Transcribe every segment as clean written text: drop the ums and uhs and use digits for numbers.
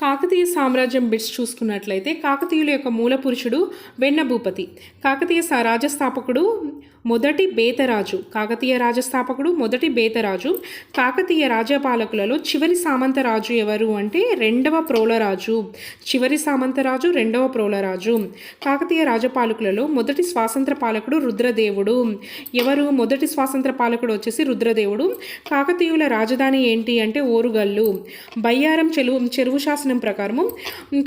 కాకతీయ సామ్రాజ్యం బిట్స్ చూసుకున్నట్లయితే కాకతీయుల యొక్క మూల పురుషుడు వెన్నభూపతి. కాకతీయ రాజస్థాపకుడు మొదటి బేతరాజు. కాకతీయ రాజస్థాపకుడు మొదటి బేతరాజు. కాకతీయ రాజపాలకులలో చివరి సామంతరాజు ఎవరు అంటే రెండవ ప్రోలరాజు. చివరి సామంతరాజు రెండవ ప్రోలరాజు. కాకతీయ రాజపాలకులలో మొదటి స్వాతంత్ర పాలకుడు రుద్రదేవుడు. ఎవరు మొదటి స్వాతంత్ర పాలకుడు వచ్చేసి రుద్రదేవుడు. కాకతీయుల రాజధాని ఏంటి అంటే ఓరుగల్లు. బయ్యారం చెరువు శాసనం ప్రకారము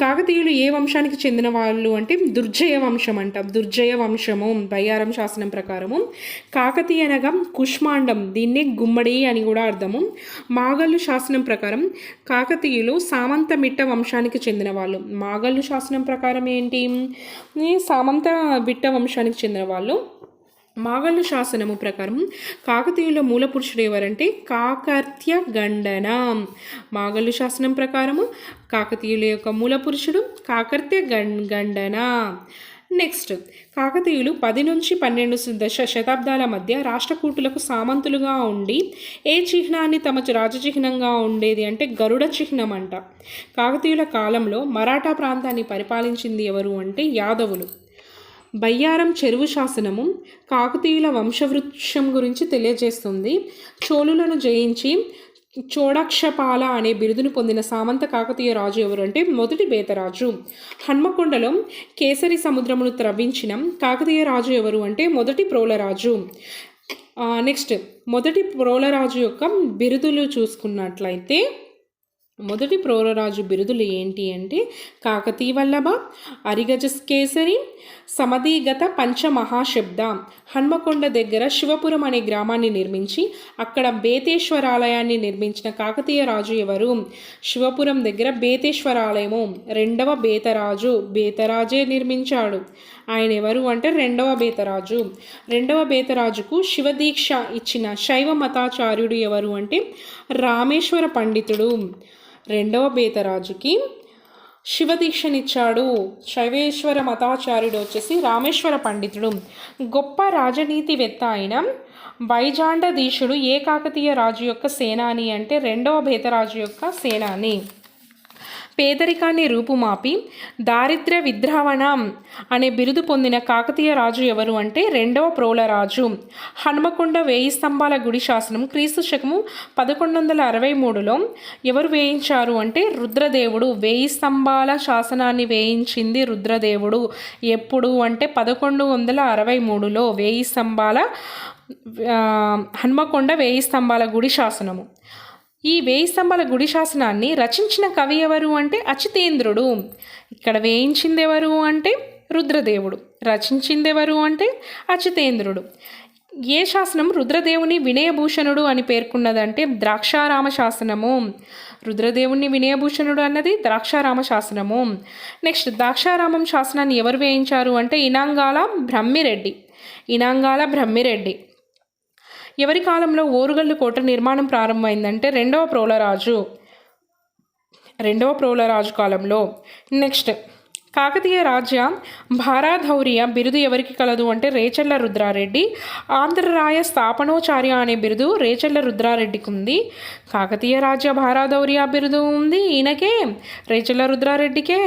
కాకతీయులు ఏ వంశానికి చెందిన వాళ్ళు అంటే దుర్జయ వంశం అంట. దుర్జయ వంశము బయ్యారం శాసనం ప్రకారము. కాకతీయ అనగా కుష్మాండం, దీన్నే గుమ్మడి అని కూడా అర్థము. మాగల్లు శాసనం ప్రకారం కాకతీయులు సామంతమిట్ట వంశానికి చెందిన వాళ్ళు. మాగల్లు శాసనం ప్రకారం ఏంటి, సామంత బిట్ట వంశానికి చెందిన వాళ్ళు. మాగల్లు శాసనము ప్రకారం కాకతీయుల మూల పురుషుడు ఎవరంటే కాకర్త్య గండన. మాగల్లు శాసనం ప్రకారము కాకతీయుల యొక్క మూల పురుషుడు కాకర్త్య గండన. నెక్స్ట్, కాకతీయులు 10 నుంచి 12 శతాబ్దాల మధ్య రాష్ట్రకూటులకు సామంతులుగా ఉండి ఏ చిహ్నాన్ని తమ రాజచిహ్నంగా ఉండేది అంటే గరుడ చిహ్నం అంట. కాకతీయుల కాలంలో మరాఠా ప్రాంతాన్ని పరిపాలించింది ఎవరు అంటే యాదవులు. బయ్యారం చెరువు శాసనము కాకతీయుల వంశవృక్షం గురించి తెలియజేస్తుంది. చోళులను జయించి చోడక్షపాల అనే బిరుదును పొందిన సామంత కాకతీయ రాజు ఎవరు అంటే మొదటి బేతరాజు. హన్మకొండలో కేసరి సముద్రమును త్రవ్వించిన కాకతీయ రాజు ఎవరు అంటే మొదటి ప్రోలరాజు. నెక్స్ట్, మొదటి ప్రోలరాజు యొక్క బిరుదులు చూసుకున్నట్లయితే మొదటి ప్రోలరాజు బిరుదులు ఏంటి అంటే కాకతీ వల్లభ, అరిగజ కేసరి, సమధిగత పంచమహాశబ్ద. హన్మకొండ దగ్గర శివపురం అనే గ్రామాన్ని నిర్మించి అక్కడ బేతేశ్వరాలయాన్ని నిర్మించిన కాకతీయ రాజు ఎవరు? శివపురం దగ్గర బేతేశ్వరాలయము రెండవ బేతరాజు. బేతరాజే నిర్మించాడు. ఆయన ఎవరు అంటే రెండవ బేతరాజు. రెండవ బేతరాజుకు శివదీక్ష ఇచ్చిన శైవ మతాచార్యుడు ఎవరు అంటే రామేశ్వర పండితుడు. రెండవ బేతరాజుకి శివదీక్షనిచ్చాడు శైవేశ్వర మతాచార్యుడు వచ్చేసి రామేశ్వర పండితుడు. గొప్ప రాజనీతివేత్త అయిన వైజాండధీశుడు ఏ కాకతీయ రాజు యొక్క సేనాని అంటే రెండవ బేతరాజు యొక్క సేనాని. పేదరికాన్ని రూపుమాపి దారిద్ర్య విద్రావణం అనే బిరుదు పొందిన కాకతీయ రాజు ఎవరు అంటే రెండవ ప్రోలరాజు. హన్మకొండ 1000 స్తంభాల గుడి శాసనం క్రీస్తు శకము 1163లో ఎవరు వేయించారు అంటే రుద్రదేవుడు. 1000 స్తంభాల శాసనాన్ని వేయించింది రుద్రదేవుడు. ఎప్పుడు అంటే 1163లో 1000 స్తంభాల హన్మకొండ 1000 స్తంభాల గుడి శాసనము. ఈ 1000 స్తంభాల గుడి శాసనాన్ని రచించిన కవి ఎవరు అంటే అచితేంద్రుడు. ఇక్కడ వేయించింది ఎవరు అంటే రుద్రదేవుడు, రచించింది ఎవరు అంటే అచితేంద్రుడు. ఏ శాసనం రుద్రదేవుని వినయభూషణుడు అని పేర్కొన్నదంటే ద్రాక్షారామ శాసనము. రుద్రదేవుని వినయభూషణుడు అన్నది ద్రాక్షారామ శాసనము. నెక్స్ట్, ద్రాక్షారామం శాసనాన్ని ఎవరు వేయించారు అంటే ఇనాంగాల బ్రహ్మిరెడ్డి. ఇనాంగాల బ్రహ్మిరెడ్డి. ఎవరి కాలంలో ఓరుగల్లు కోట నిర్మాణం ప్రారంభమైందంటే రెండవ ప్రోలరాజు కాలంలో. నెక్స్ట్, కాకతీయ రాజ్య భారాధౌర్య బిరుదు ఎవరికి కలదు అంటే రేచర్ల రుద్రారెడ్డి. ఆంధ్రరాయ స్థాపనోచార్య అనే బిరుదు రేచర్ల రుద్రారెడ్డికి ఉంది. కాకతీయ రాజ్య భారాధౌర్య బిరుదు ఉంది ఈయనకే, రేచర్ల రుద్రారెడ్డికే.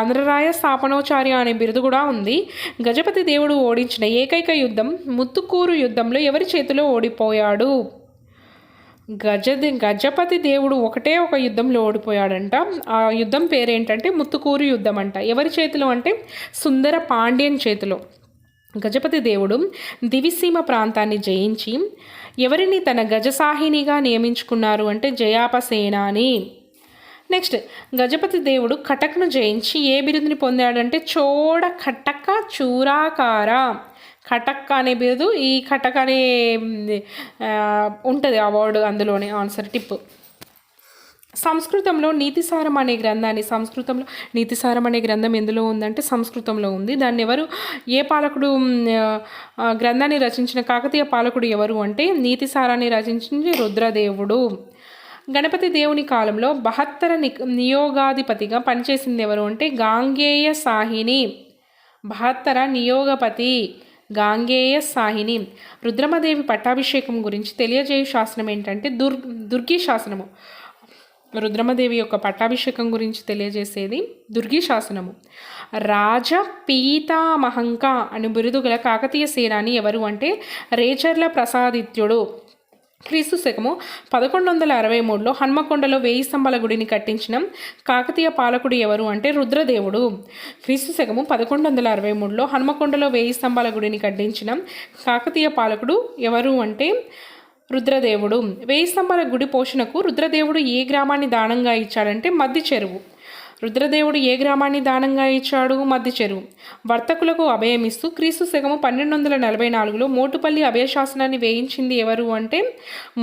ఆంధ్రరాయ స్థాపనోచార్య అనే బిరుదు కూడా ఉంది. గజపతి దేవుడు ఓడించిన ఏకైక యుద్ధం ముత్తుకూరు యుద్ధంలో ఎవరి చేతిలో ఓడిపోయాడు? గజపతి దేవుడు ఒకటే ఒక యుద్ధంలో ఓడిపోయాడంట. ఆ యుద్ధం పేరేంటంటే ముత్తుకూరు యుద్ధం అంట. ఎవరి చేతిలో అంటే సుందర పాండ్యన్ చేతిలో. గజపతి దేవుడు దివిసీమ ప్రాంతాన్ని జయించి ఎవరిని తన గజసాహినిగా నియమించుకున్నారు అంటే జయాపసేనాని. నెక్స్ట్, గజపతి దేవుడు కటక్ను జయించి ఏ బిరుదుని పొందాడంటే చోడ కటక చూరాకార. కటక్ అనే బిరుదు, ఈ కటక్ అనే ఉంటుంది అవార్డు, అందులోనే ఆన్సర్ టిప్. సంస్కృతంలో నీతిసారం అనే గ్రంథం ఎందులో ఉందంటే సంస్కృతంలో ఉంది. దాన్ని ఎవరు, ఏ పాలకుడు గ్రంథాన్ని రచించిన కాకతీయ పాలకుడు ఎవరు అంటే నీతిసారాన్ని రచించింది రుద్రదేవుడు. గణపతి దేవుని కాలంలో 72 నియోగాధిపతిగా పనిచేసింది ఎవరు అంటే గాంగేయ సాహిని. 72 నియోగపతి గాంగేయ సాహిని. రుద్రమదేవి పట్టాభిషేకం గురించి తెలియజేయు శాసనం ఏంటంటే దుర్గి శాసనము. రుద్రమదేవి యొక్క పట్టాభిషేకం గురించి తెలియజేసేది దుర్గి శాసనము. రాజ పీతామహంక అని బిరుదు గల కాకతీయ సేనాని ఎవరు అంటే రేచర్ల ప్రసాదిత్యుడు. క్రీస్తు శకము 1163లో హన్మకొండలో 1000 స్తంభాల గుడిని కట్టించిన కాకతీయ పాలకుడు ఎవరు అంటే రుద్రదేవుడు. క్రీస్తు శకము 1163లో హన్మకొండలో 1000 స్తంభాల గుడిని కట్టించిన కాకతీయ పాలకుడు ఎవరు అంటే రుద్రదేవుడు. 1000 స్తంభాల గుడి పోషణకు రుద్రదేవుడు ఏ గ్రామాన్ని దానంగా ఇచ్చాడంటే మద్ది చెరువు. రుద్రదేవుడు ఏ గ్రామాన్ని దానంగా ఇచ్చాడు? మద్ది చెరువు. వర్తకులకు అభయమిస్తూ క్రీస్తు శకము 1244లో మోటుపల్లి అభయశాసనాన్ని వేయించింది ఎవరు అంటే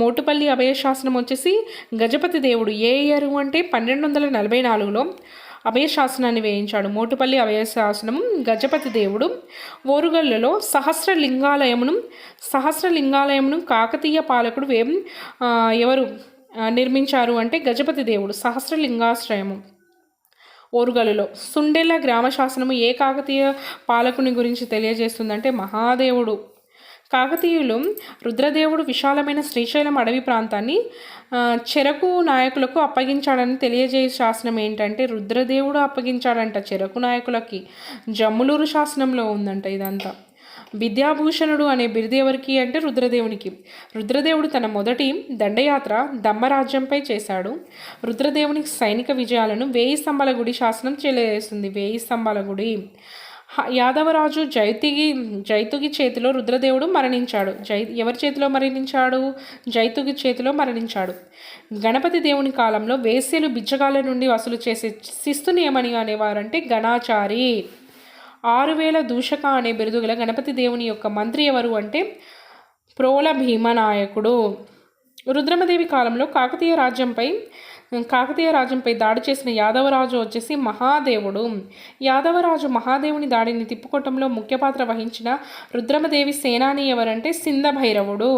మోటుపల్లి అభయశాసనం వచ్చేసి గజపతి దేవుడు. ఏ ఇయర్ అంటే 1244లో అభయశాసనాన్ని వేయించాడు. మోటుపల్లి అభయశాసనం గజపతి దేవుడు. ఓరుగల్లులో సహస్రలింగాలయమును కాకతీయ పాలకుడు ఎవరు నిర్మించారు అంటే గజపతి దేవుడు. సహస్రలింగాశ్రయము ఓరుగల్లులో. సుండెల్ల గ్రామ శాసనము ఏ కాకతీయ పాలకుని గురించి తెలియజేస్తుందంటే మహాదేవుడు. కాకతీయులు రుద్రదేవుడు విశాలమైన శ్రీశైలం అడవి ప్రాంతాన్ని చెరకు నాయకులకు అప్పగించాడని తెలియజేయ శాసనం ఏంటంటే రుద్రదేవుడు అప్పగించాడంట చెరకు నాయకులకి. జమ్ములూరు శాసనంలో ఉందంట ఇదంతా. విద్యాభూషణుడు అనే బిరుదు ఎవరికి అంటే రుద్రదేవునికి. రుద్రదేవుడు తన మొదటి దండయాత్ర దమ్మరాజ్యంపై చేశాడు. రుద్రదేవునికి సైనిక విజయాలను 1000 స్తంభాల గుడి శాసనం తెలియజేస్తుంది. 1000 స్తంభాల గుడి. యాదవరాజు జైతుగి చేతిలో రుద్రదేవుడు మరణించాడు. ఎవరి చేతిలో మరణించాడు? జైతుగి చేతిలో మరణించాడు. గణపతి దేవుని కాలంలో వేశ్యలు బిచ్చగాళ్ళ నుండి వసూలు చేసే శిస్తుని ఏమని అనేవారంటే గణాచారి. 6000 దూషక అనే బిరుదుగల గణపతి దేవుని యొక్క మంత్రి ఎవరు అంటే ప్రోల భీమనాయకుడు. రుద్రమదేవి కాలంలో కాకతీయ రాజ్యంపై దాడి చేసిన యాదవరాజు వచ్చేసి మహాదేవుడు. యాదవరాజు మహాదేవుని దాడిని తిప్పుకోవటంలో ముఖ్య పాత్ర వహించిన రుద్రమదేవి సేనాని ఎవరంటే సింధభైరవుడు.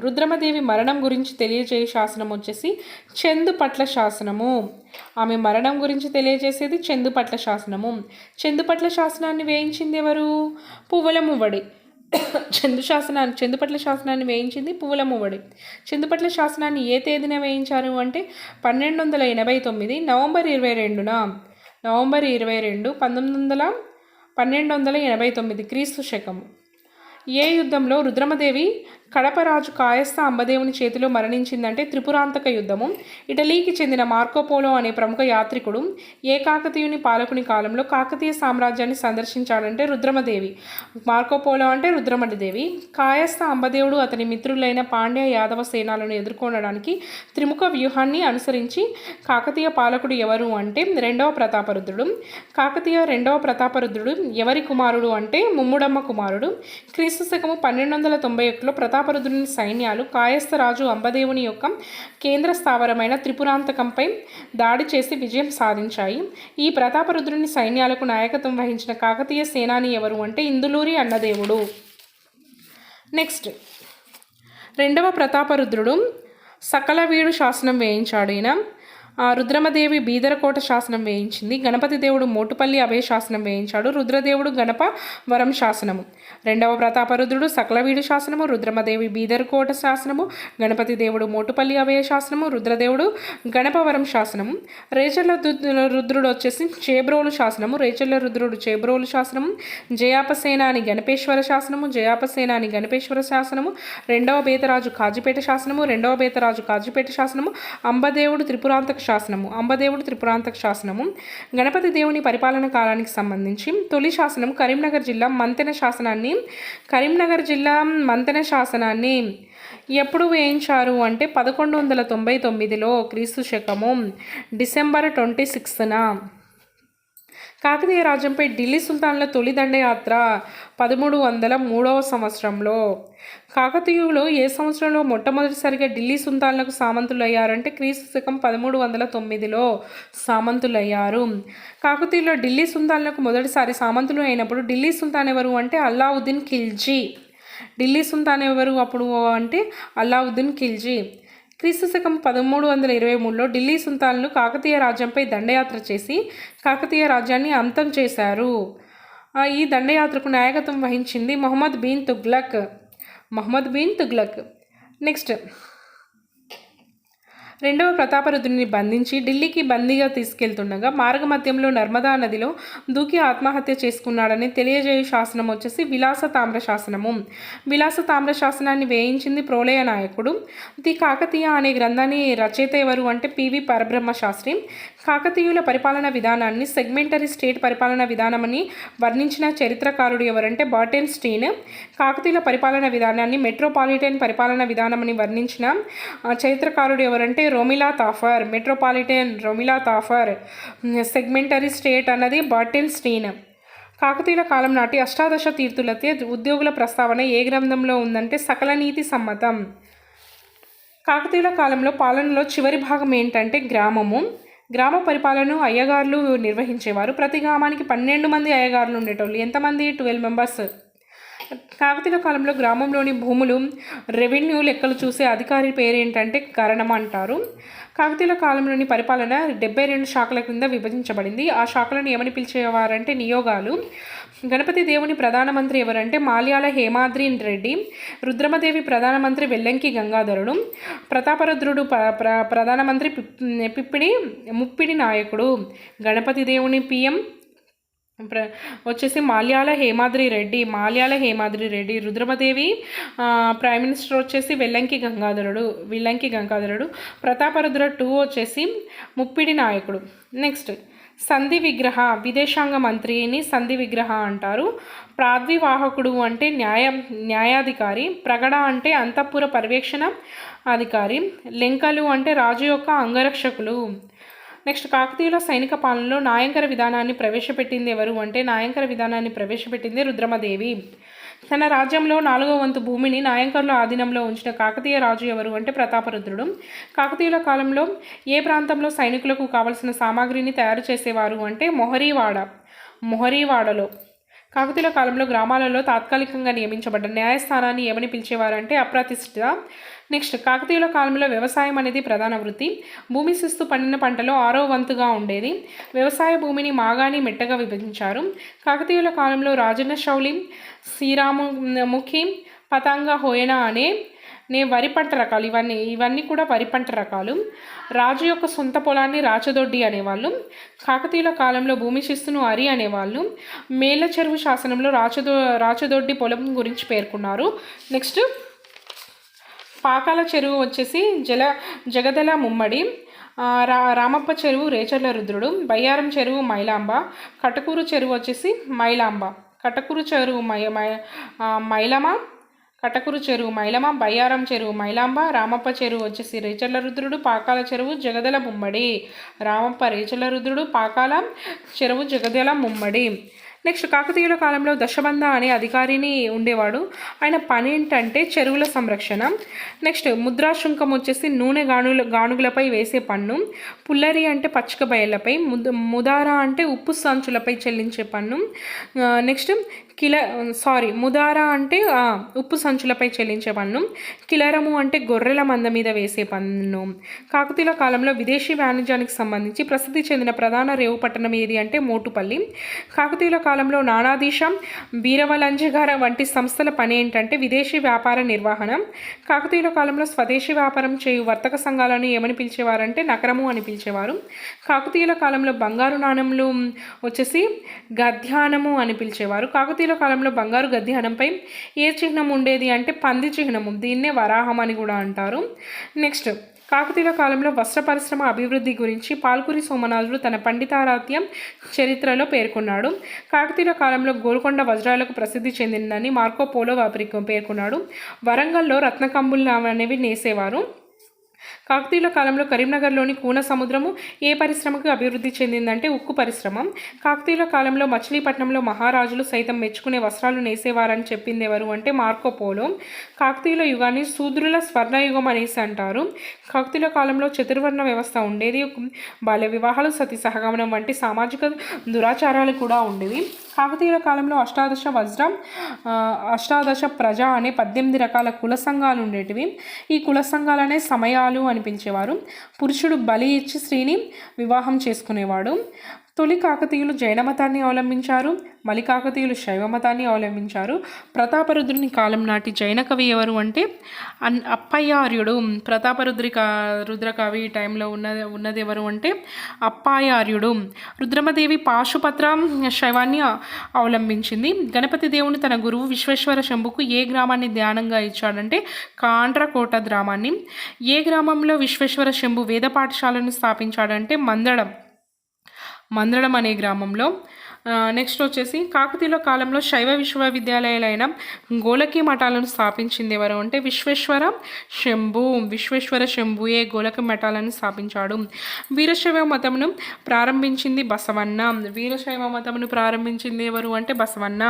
రుద్రమదేవి మరణం గురించి తెలియజేయ శాసనం వచ్చేసి చందుపట్ల శాసనము. ఆమె మరణం గురించి తెలియజేసేది చందుపట్ల శాసనము. చందుపట్ల శాసనాన్ని వేయించింది ఎవరు? పువ్వులమువ్వడి. చందుపట్ల శాసనాన్ని వేయించింది పువ్వులమువ్వడి. చందుపట్ల శాసనాన్ని ఏ తేదీన వేయించారు అంటే 1289 నవంబర్ 22 1289 క్రీస్తు శకము. ఏ యుద్ధంలో రుద్రమదేవి కడపరాజు కాయస్థ అంబదేవుని చేతిలో మరణించిందంటే త్రిపురాంతక యుద్ధము. ఇటలీకి చెందిన మార్కోపోలో అనే ప్రముఖ యాత్రికుడు ఏ కాకతీయుని పాలకుని కాలంలో కాకతీయ సామ్రాజ్యాన్ని సందర్శించాడంటే రుద్రమదేవి. మార్కోపోలో అంటే రుద్రమదేవి. కాయస్థ అంబదేవుడు అతని మిత్రులైన పాండ్య యాదవ సేనాలను ఎదుర్కొనడానికి త్రిముఖ వ్యూహాన్ని అనుసరించి కాకతీయ పాలకుడు ఎవరు అంటే రెండవ ప్రతాపరుద్రుడు. కాకతీయ రెండవ ప్రతాపరుద్రుడు ఎవరి కుమారుడు అంటే ముమ్ముడమ్మ కుమారుడు. క్రీస్తు శకము 1291లో ప్రతాపరుద్రుని సైన్యాలు కాయస్థరాజు అంబదేవుని యొక్క కేంద్ర స్థావరమైన త్రిపురాంతకంపై దాడి చేసి విజయం సాధించాయి. ఈ ప్రతాపరుద్రుని సైన్యాలకు నాయకత్వం వహించిన కాకతీయ సేనాని ఎవరు అంటే ఇందులూరి అన్నదేవుడు. నెక్స్ట్ రెండవ ప్రతాపరుద్రుడు సకలవీడు శాసనం వేయించాడు. ఈయన రుద్రమదేవి బీదరకోట శాసనం వేయించింది. గణపతి దేవుడు మోటుపల్లి అభయ శాసనం వేయించాడు. రుద్రదేవుడు గణప వరం శాసనము. రెండవ ప్రతాపరుద్రుడు సకలవీడు శాసనము, రుద్రమదేవి బీదరకోట శాసనము, గణపతి దేవుడు మోటుపల్లి అభయ శాసనము, రుద్రదేవుడు గణపవరం శాసనము. రేచర్ల రుద్రుడు వచ్చేసి చేబ్రోలు శాసనము. రేచర్ల రుద్రుడు చేబ్రోలు శాసనము. జయాపసేనాని గణపేశ్వర శాసనము. రెండవ బేతరాజు కాజిపేట శాసనము. అంబదేవుడు త్రిపురాంతక శాసనము. గణపతి దేవుని పరిపాలన కాలానికి సంబంధించి తొలి శాసనం కరీంనగర్ జిల్లా మంతెన శాసనాన్ని ఎప్పుడు వేయించారు అంటే 1199లో క్రీస్తు శకము డిసెంబర్ 26న. కాకతీయ రాజ్యంపై ఢిల్లీ సుల్తాన్ల తొలి దండయాత్ర 1303వ సంవత్సరంలో. కాకతీయులు ఏ సంవత్సరంలో మొట్టమొదటిసారిగా ఢిల్లీ సుల్తాన్లకు సామంతులయ్యారంటే క్రీస్తు శకం 1309లో సామంతులయ్యారు. కాకతీయులు ఢిల్లీ సుల్తాన్లకు మొదటిసారి సామంతులు అయినప్పుడు ఢిల్లీ సుల్తాన్ ఎవరు అంటే అల్లావుద్దీన్ ఖిల్జీ. క్రీస్తు శకం 1323లో ఢిల్లీ సుల్తాన్లు కాకతీయ రాజ్యంపై దండయాత్ర చేసి కాకతీయ రాజ్యాన్ని అంతం చేశారు. ఈ దండయాత్రకు నాయకత్వం వహించింది మొహమ్మద్ బిన్ తుగ్లక్. నెక్స్ట్ రెండవ ప్రతాపరుద్రుని బంధించి ఢిల్లీకి బందీగా తీసుకెళ్తుండగా మార్గమధ్యంలో నర్మదా నదిలో దూకి ఆత్మహత్య చేసుకున్నాడని తెలియజేయు శాసనం వచ్చేసి విలాస తామ్ర శాసనము. విలాస తామ్ర శాసనాన్ని వేయించింది ప్రోలయ నాయకుడు. ది కాకతీయ అనే గ్రంథాన్ని రచయిత ఎవరు అంటే పివి పరబ్రహ్మ శాస్త్రి. కాకతీయుల పరిపాలనా విధానాన్ని సెగ్మెంటరీ స్టేట్ పరిపాలనా విధానమని వర్ణించిన చరిత్రకారుడు ఎవరంటే బార్టెన్ స్టీన్. కాకతీయుల పరిపాలనా విధానాన్ని మెట్రోపాలిటన్ పరిపాలనా విధానమని వర్ణించిన చరిత్రకారుడు ఎవరంటే రోమిలా తాఫర్. మెట్రోపాలిటన్ రోమిలా తాఫర్, సెగ్మెంటరీ స్టేట్ అన్నది బార్టెన్ స్టీన్. కాకతీయుల కాలం నాటి అష్టాదశ తీర్థులతో ఉద్యోగుల ప్రస్తావన ఏ గ్రంథంలో ఉందంటే సకల నీతి సమ్మతం. కాకతీయుల కాలంలో పాలనలో చివరి భాగం ఏంటంటే గ్రామ పరిపాలనను అయ్యగారులు నిర్వహించేవారు. ప్రతి గ్రామానికి 12 మంది అయ్యగారులు ఉండేటోళ్ళు. ఎంతమంది? 12 మెంబర్స్. కాకతీయుల కాలంలో గ్రామంలోని భూములు రెవెన్యూ లెక్కలు చూసే అధికారి పేరు ఏంటంటే కరణం అంటారు. కాకతీయుల కాలంలోని పరిపాలన 72 శాఖల కింద విభజించబడింది. ఆ శాఖలను ఏమని పిలిచేవారంటే నియోగాలు. గణపతి దేవుని ప్రధానమంత్రి ఎవరంటే మాల్యాల హేమాద్రి రెడ్డి. రుద్రమదేవి ప్రధానమంత్రి వెల్లంకి గంగాధరుడు. ప్రతాపరుద్రుడు ప్రధానమంత్రి ముప్పిడి నాయకుడు. గణపతి దేవుని పిఎం వచ్చేసి మాల్యాల హేమాద్రి రెడ్డి. రుద్రమదేవి ప్రైమ్ మినిస్టర్ వచ్చేసి వెల్లంకి గంగాధరుడు. ప్రతాపరుద్ర 2 వచ్చేసి ముప్పిడి నాయకుడు. నెక్స్ట్ సంధి విగ్రహ, విదేశాంగ మంత్రిని సంధి విగ్రహ అంటారు. ప్రాద్వివాహకుడు అంటే న్యాయాధికారి. ప్రగడ అంటే అంతఃపుర పర్యవేక్షణ అధికారి. లెంకలు అంటే రాజు యొక్క అంగరక్షకులు. నెక్స్ట్ కాకతీయుల సైనిక పాలనలో నాయంకర విధానాన్ని ప్రవేశపెట్టింది ఎవరు అంటే రుద్రమదేవి. తన రాజ్యంలో 4వ వంతు భూమిని నాయంకర్ల ఆధీనంలో ఉంచిన కాకతీయ రాజు ఎవరు అంటే ప్రతాపరుద్రుడు. కాకతీయుల కాలంలో ఏ ప్రాంతంలో సైనికులకు కావలసిన సామాగ్రిని తయారు చేసేవారు అంటే మొహరీవాడలో. కాకతీయుల కాలంలో గ్రామాలలో తాత్కాలికంగా నియమించబడ్డ న్యాయస్థానాన్ని ఏమని పిలిచేవారంటే అప్రతిష్ఠిత. నెక్స్ట్ కాకతీయుల కాలంలో వ్యవసాయం అనేది ప్రధాన వృత్తి. భూమి శిస్తు పండిన పంటలో 6వ వంతుగా ఉండేది. వ్యవసాయ భూమిని మాగాని మెట్టగా విభజించారు. కాకతీయుల కాలంలో రాజన్న శౌలి, శ్రీరాముఖి, పతంగ హోయన అనే వరి పంట రకాలు. ఇవన్నీ కూడా వరి పంట రకాలు. రాజు యొక్క సొంత పొలాన్ని రాచదొడ్డి అనేవాళ్ళు. కాకతీయుల కాలంలో భూమి శిస్తును అరి అనేవాళ్ళు. మేళ్ళ చెరువు శాసనంలో రాచదొడ్డి పొలం గురించి పేర్కొన్నారు. నెక్స్ట్ పాకాల చెరువు వచ్చేసి జగదల ముమ్మడి. రామప్ప చెరువు రేచర్ల రుద్రుడు. బయ్యారం చెరువు మైలాంబ. కటకూరు చెరువు వచ్చేసి మైలాంబ. కటకూరు చెరువు మైలమ. బయ్యారం చెరువు మైలాంబ. రామప్ప చెరువు వచ్చేసి రేచర్ల రుద్రుడు. పాకాల చెరువు జగదల ముమ్మడి. రామప్ప రేచర్ల రుద్రుడు, పాకాల చెరువు జగదల ముమ్మడి. నెక్స్ట్ కాకతీయుల కాలంలో దశబంధ అనే అధికారిని ఉండేవాడు. ఆయన పని ఏంటంటే చెరువుల సంరక్షణ. నెక్స్ట్ ముద్రాశుంకం వచ్చేసి నూనె గానుగులపై వేసే పన్ను. పుల్లరి అంటే పచ్చిక బయళ్ళపై. ముదారా అంటే ఉప్పు సంచులపై చెల్లించే పన్ను. నెక్స్ట్ ముదారా అంటే ఉప్పు సంచులపై చెల్లించే పన్ను. కిలరము అంటే గొర్రెల మంద మీద వేసే పన్ను. కాకతీయుల కాలంలో విదేశీ వాణిజ్యానికి సంబంధించి ప్రసిద్ధి చెందిన ప్రధాన రేవు పట్టణం ఏది అంటే మోటుపల్లి. కాకతీయుల కాలంలో నానాధీశం, బీరవలంజగార వంటి సంస్థల పని ఏంటంటే విదేశీ వ్యాపార నిర్వహణ. కాకతీయుల కాలంలో స్వదేశీ వ్యాపారం చేయు వర్తక సంఘాలను ఏమని పిలిచేవారంటే నకరము అని పిలిచేవారు. కాకతీయుల కాలంలో బంగారు నాణెంలు వచ్చేసి గద్యానము అని పిలిచేవారు. కాకతీయుల కాలంలో బంగారు గద్యానంపై ఏ చిహ్నం ఉండేది అంటే పంది చిహ్నము. దీన్నే వరాహం అని కూడా అంటారు. నెక్స్ట్ కాకతీయుల కాలంలో వస్త్ర పరిశ్రమ అభివృద్ధి గురించి పాల్కురి సోమనాథుడు తన పండితారాధ్యం చరిత్రలో పేర్కొన్నాడు. కాకతీయుల కాలంలో గోల్కొండ వజ్రాలకు ప్రసిద్ధి చెందిందని మార్కో పోలో పేర్కొన్నాడు. వరంగల్లో రత్నకంబులు అనేవి నేసేవారు. కాకతీయుల కాలంలో కరీంనగర్లోని కూన సముద్రము ఏ పరిశ్రమకు అభివృద్ధి చెందిందంటే ఉక్కు పరిశ్రమ. కాకతీయుల కాలంలో మచిలీపట్నంలో మహారాజులు సైతం మెచ్చుకునే వస్త్రాలు నేసేవారని చెప్పింది ఎవరు అంటే మార్కో పోలో. కాకతీయుల యుగాన్ని శూద్రుల స్వర్ణయుగం అనేసి అంటారు. కాకతీయుల కాలంలో చతుర్వర్ణ వ్యవస్థ ఉండేది. బాల్య వివాహాలు, సతీ సహగమనం వంటి సామాజిక దురాచారాలు కూడా ఉండేవి. కాకతీయుల కాలంలో అష్టాదశ ప్రజ అనే 18 రకాల కుల సంఘాలు ఉండేటివి. ఈ కుల సంఘాలనే సమయాలు అని పిలిచేవారు. పురుషుడు బలి ఇచ్చి స్త్రీని వివాహం చేసుకునేవాడు. తొలి కాకతీయులు జైన మతాన్ని అవలంబించారు. మలి కాకతీయులు శైవ మతాన్ని అవలంబించారు. ప్రతాపరుద్రుని కాలం నాటి జైన కవి ఎవరు అంటే అప్పయార్యుడు. రుద్ర కవి టైంలో ఉన్నది ఎవరు అంటే అప్పాయార్యుడు. రుద్రమదేవి పాశుపత్ర శైవాన్ని అవలంబించింది. గణపతి దేవుని తన గురువు విశ్వేశ్వర శంభుకు ఏ గ్రామాన్ని ధ్యానంగా ఇచ్చాడంటే కాండ్రకోట గ్రామాన్ని. ఏ గ్రామంలో విశ్వేశ్వర శంభు వేద పాఠశాలను స్థాపించాడంటే మందడం అనే గ్రామంలో. నెక్స్ట్ వచ్చేసి కాకతీయుల కాలంలో శైవ విశ్వవిద్యాలయాలైన గోలకి మఠాలను స్థాపించింది ఎవరు అంటే విశ్వేశ్వర శంభుయే గోలకి మఠాలను స్థాపించాడు. వీరశైవ మతమును ప్రారంభించింది ఎవరు అంటే బసవన్న.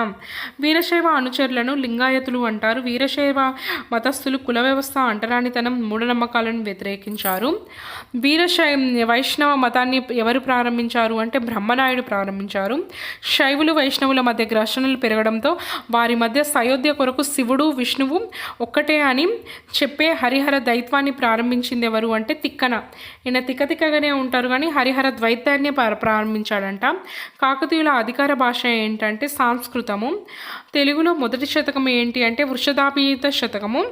వీరశైవ అనుచరులను లింగాయతులు అంటారు. వీరశైవ మతస్థులు కుల వ్యవస్థ, అంటరానితనం, మూఢనమ్మకాలను వ్యతిరేకించారు. వైష్ణవ మతాన్ని ఎవరు ప్రారంభించారు అంటే బ్రహ్మనాయుడు ప్రారంభించారు. శైవులు వైష్ణవుల మధ్య ఘర్షణలు పెరగడంతో వారి మధ్య సయోధ్య కొరకు శివుడు విష్ణువు ఒక్కటే అని చెప్పే హరిహర ద్వైత్వాన్ని ప్రారంభించింది ఎవరు అంటే తిక్కన. ఈయన తిక్కగానే ఉంటారు కానీ హరిహర ద్వైతాన్ని ప్రారంభించాడంట. కాకతీయుల అధికార భాష ఏంటంటే సంస్కృతము. తెలుగులో మొదటి శతకం ఏంటి అంటే వృషదాపీత శతకము.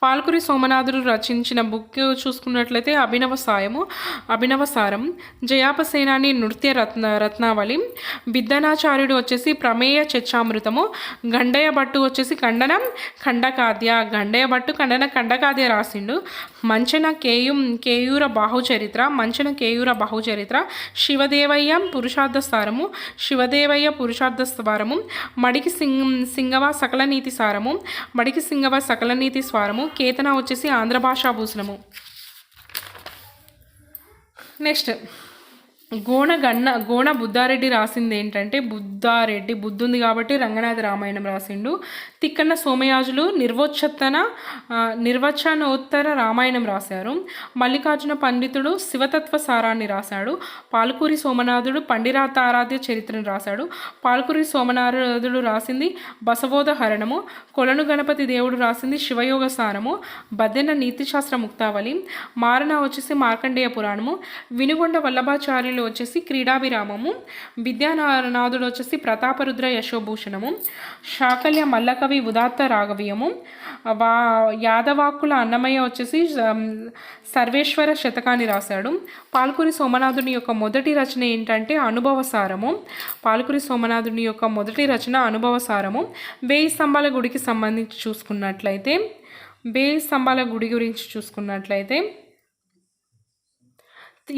పాల్కురి సోమనాథుడు రచించిన బుక్ చూసుకున్నట్లయితే అభినవసారం. జయాపసేనాని నృత్య రత్నావళి. బిద్దనాచార్యుడు వచ్చేసి ప్రమేయ చర్చామృతము. గండయ్య భట్టు వచ్చేసి ఖండకాద్య రాసిండు. మంచన కేయూర బాహుచరిత్ర. శివదేవయ్య పురుషార్థ స్వరము. మడికి సింగవ సకల నీతి స్వరము. కేతన వచ్చేసి ఆంధ్ర భాషా భూషణము. నెక్స్ట్ గోణ బుద్ధారెడ్డి రాసింది ఏంటంటే బుద్ధుంది కాబట్టి రంగనాథ రామాయణం రాసిండు. తిక్కన్న సోమయాజులు నిర్వచనోత్తర రామాయణం రాశారు. మల్లికార్జున పండితుడు శివతత్వ సారాన్ని రాశాడు. పాల్కూరి సోమనాథుడు పండితారాధ్య చరిత్రను రాశాడు. పాల్కూరి సోమనాథుడు రాసింది బసవోదహరణము. కొలను గణపతి దేవుడు రాసింది శివయోగ సారము. బద్దెన నీతిశాస్త్ర ముక్తావళి. మారణ వచ్చేసి మార్కండేయ పురాణము. వినుగొండ వల్లభాచార్యులు వచ్చేసి క్రీడాభిరామము. విద్యానాథుడు వచ్చేసి ప్రతాపరుద్ర యశోభూషణము. శాకల్య మల్లకవి ఉదాత్త రాఘవీయము. యాదవాక్కుల అన్నమయ్య వచ్చేసి సర్వేశ్వర శతకాన్ని రాశాడు. పాల్కురి సోమనాథుని యొక్క మొదటి రచన ఏంటంటే అనుభవసారము. వేయి స్తంభాల గుడికి సంబంధించి చూసుకున్నట్లయితే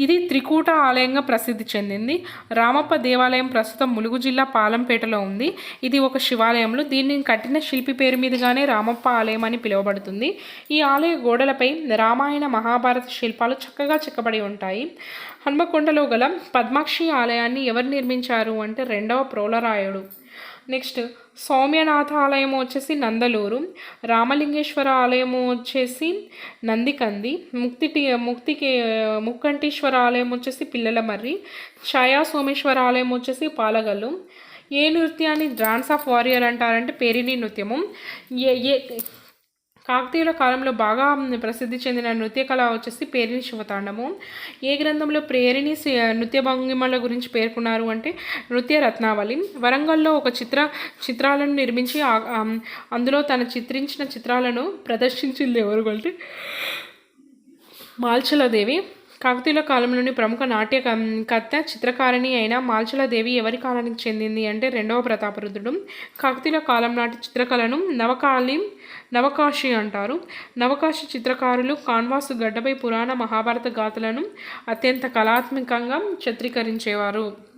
ఇది త్రికూట ఆలయంగా ప్రసిద్ధి చెందింది. రామప్ప దేవాలయం ప్రస్తుతం ములుగు జిల్లా పాలంపేటలో ఉంది. ఇది ఒక శివాలయంలో దీన్ని కట్టిన శిల్పి పేరు మీదుగానే రామప్ప ఆలయం అని పిలువబడుతుంది. ఈ ఆలయ గోడలపై రామాయణ మహాభారత శిల్పాలు చక్కగా చెక్కబడి ఉంటాయి. హన్మకొండలో గల పద్మాక్షి ఆలయాన్ని ఎవరు నిర్మించారు అంటే రెండవ ప్రోలరాయుడు. నెక్స్ట్ సౌమ్యనాథ ఆలయం వచ్చేసి నందలూరు. రామలింగేశ్వర ఆలయం వచ్చేసి నందికంది. ముక్కంటీశ్వర ఆలయం వచ్చేసి పిల్లలమర్రి. ఛాయా సోమేశ్వర ఆలయం వచ్చేసి పాలగల్లు. ఏ నృత్యాన్ని డాన్స్ ఆఫ్ వారియర్ అంటారంటే పేరిణి నృత్యము. కాకతీయుల కాలంలో బాగా ప్రసిద్ధి చెందిన నృత్య కళ వచ్చేసి పేరిణి శివతాండము. ఏ గ్రంథంలో పేరిణి నృత్య భంగిమల గురించి పేర్కొన్నారు అంటే నృత్య రత్నావళి. వరంగల్లో ఒక చిత్రాలను నిర్మించి అందులో తన చిత్రించిన చిత్రాలను ప్రదర్శించింది ఎవరు అంటే మాల్చలదేవి. కాకతీయుల కాలంలోని ప్రముఖ నాట్యకర్త చిత్రకారిణి అయిన మాల్చలదేవి ఎవరి కాలానికి చెందింది అంటే రెండవ ప్రతాపరుద్రుడు. కాకతీయుల కాలం నాటి చిత్రకళను నవకాశి అంటారు. నవకాశి చిత్రకారులు కాన్వాసు గడ్డపై పురాణ మహాభారత గాథలను అత్యంత కళాత్మకంగా చిత్రీకరించేవారు.